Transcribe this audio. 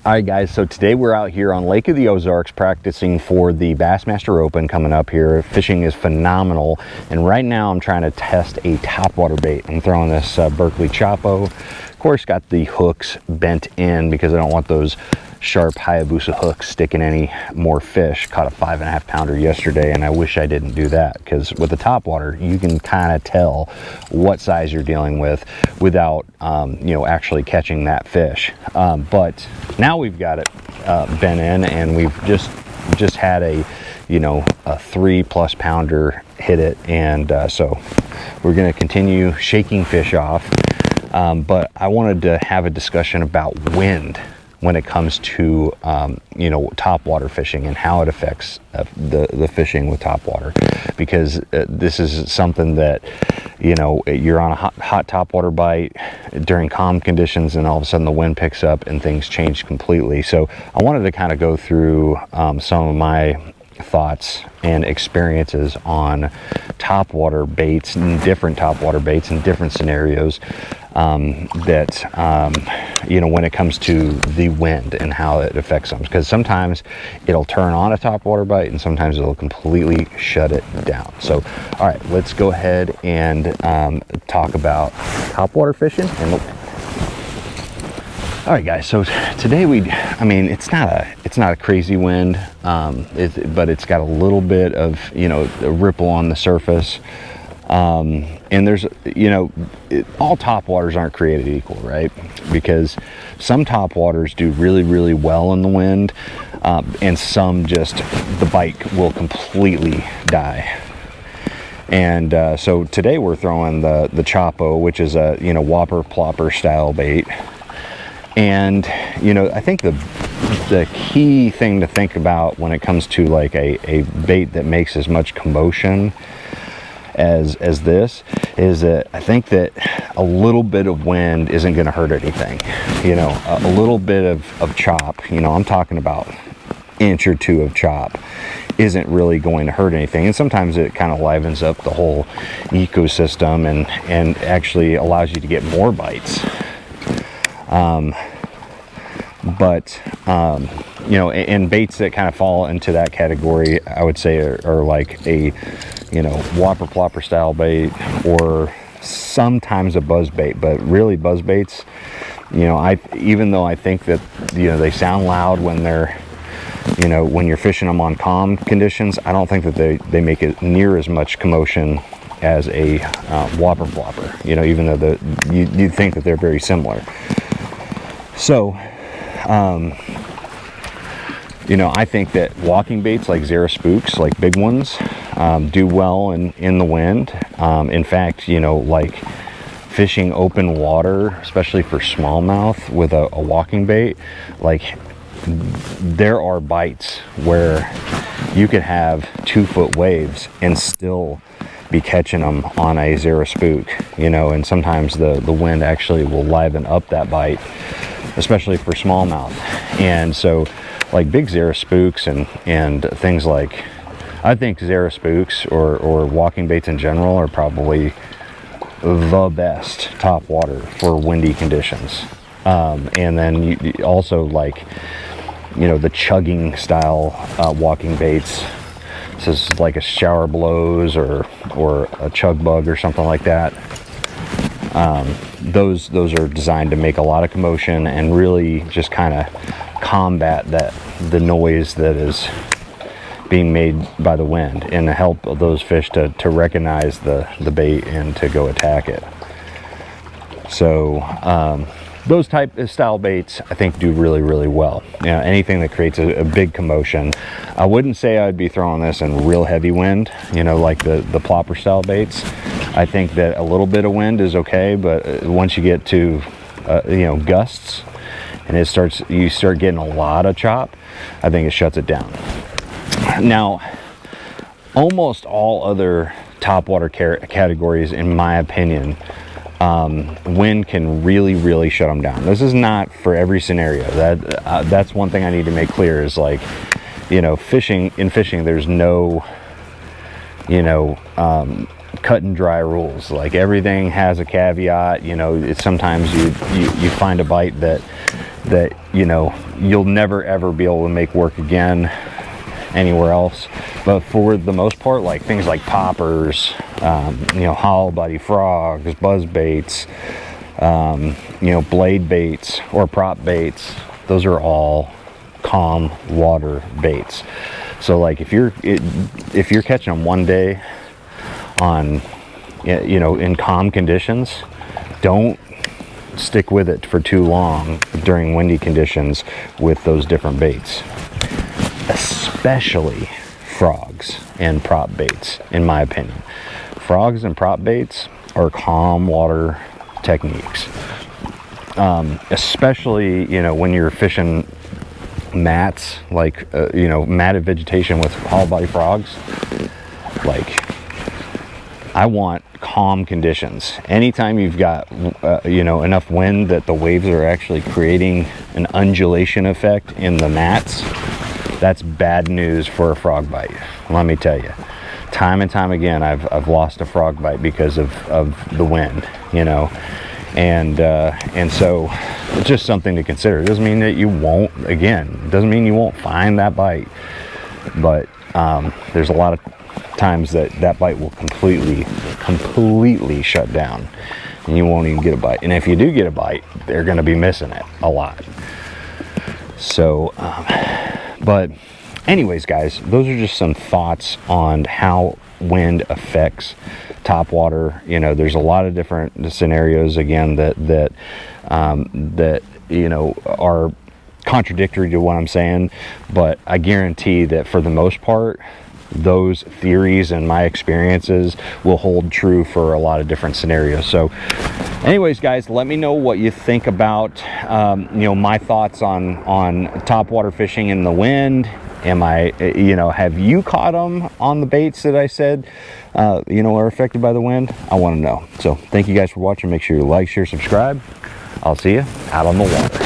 All right, guys, so today we're out here on Lake of the Ozarks practicing for the Bassmaster Open coming up here. Fishing is phenomenal, and right now I'm trying to test a topwater bait. I'm throwing this Berkeley Chapo. Of course, got the hooks bent in because I don't want those sharp Hayabusa hooks sticking any more fish. Caught a 5.5 pounder yesterday, and I wish I didn't do that, because with the topwater you can kind of tell what size you're dealing with without you know, actually catching that fish. But now we've got it bent in, and we've just had a, you know, a 3+ pounder hit it, and so we're going to continue shaking fish off. But I wanted to have a discussion about wind when it comes to you know, topwater fishing and how it affects the fishing with topwater, because this is something that, you know, you're on a hot topwater bite during calm conditions, and all of a sudden the wind picks up and things change completely. So I wanted to kind of go through some of my thoughts and experiences on topwater baits and different topwater baits in different scenarios, that you know, when it comes to the wind and how it affects them, because sometimes it'll turn on a topwater bite and sometimes it'll completely shut it down. So all right, let's go ahead and talk about topwater fishing. And all right, guys, so today I mean, it's not a crazy wind, but it's got a little bit of, you know, a ripple on the surface. And there's, you know, all topwaters aren't created equal, right? Because some topwaters do really, really well in the wind, and some just, the bite will completely die. And so today we're throwing the Chapo, which is a, you know, whopper plopper style bait. And, you know, I think the key thing to think about when it comes to like a bait that makes as much commotion as this is that I think that a little bit of wind isn't going to hurt anything. You know, a little bit of chop, you know, I'm talking about inch or two of chop, isn't really going to hurt anything. And sometimes it kind of livens up the whole ecosystem and actually allows you to get more bites. But you know, and baits that kind of fall into that category, I would say are like a, you know, whopper plopper style bait, or sometimes a buzz bait. But really, buzz baits, you know, even though I think that, you know, they sound loud when they're, you know, when you're fishing them on calm conditions, I don't think that they make it near as much commotion as a whopper plopper, you know, even though you'd think that they're very similar. So you know, I think that walking baits like Zara Spooks, like big ones, do well in the wind. In fact, you know, like fishing open water, especially for smallmouth with a walking bait, like there are bites where you could have 2-foot waves and still be catching them on a Zara Spook, you know, and sometimes the wind actually will liven up that bite, especially for smallmouth. And so like big Zara Spooks and things like, I think Zara Spooks or walking baits in general are probably the best top water for windy conditions. And then you also, like, you know, the chugging style walking baits. This is like a shower blows or a chug bug or something like that. Those are designed to make a lot of commotion and really just kind of combat the noise that is being made by the wind, and to help those fish to recognize the bait and to go attack it. So those type of style baits I think do really, really well. You know, anything that creates a big commotion. I wouldn't say I'd be throwing this in real heavy wind, you know, like the plopper style baits. I think that a little bit of wind is okay, but once you get to you know, gusts and you start getting a lot of chop, I think it shuts it down. Now, almost all other topwater categories, in my opinion, wind can really, really shut them down. This is not for every scenario. That's one thing I need to make clear, is like, you know, fishing, there's no, you know, cut and dry rules. Like, everything has a caveat. You know, it's sometimes you find a bite that that, you know, you'll never ever be able to make work again anywhere else. But for the most part, like things like poppers, you know, hollow body frogs, buzz baits, you know, blade baits or prop baits, those are all calm water baits. So like if you're catching them one day on, you know, in calm conditions, don't stick with it for too long during windy conditions with those different baits, especially frogs and prop baits. In my opinion, frogs and prop baits are calm water techniques, especially, you know, when you're fishing mats, like you know, matted vegetation with hollow body frogs. Like, I want calm conditions. Anytime you've got you know, enough wind that the waves are actually creating an undulation effect in the mats, that's bad news for a frog bite. Let me tell you, time and time again, I've lost a frog bite because of the wind, you know. And so it's just something to consider. It doesn't mean that you won't, again, it doesn't mean you won't find that bite, but there's a lot of times that bite will completely shut down and you won't even get a bite. And if you do get a bite, they're going to be missing it a lot. So but anyways, guys, those are just some thoughts on how wind affects topwater. You know, there's a lot of different scenarios, again, that you know, are contradictory to what I'm saying, but I guarantee that for the most part, those theories and my experiences will hold true for a lot of different scenarios. So anyways, guys, let me know what you think about you know, my thoughts on topwater fishing in the wind. Am I, you know, have you caught them on the baits that I said you know, are affected by the wind? I want to know. So thank you guys for watching. Make sure you like, share, subscribe. I'll see you out on the water.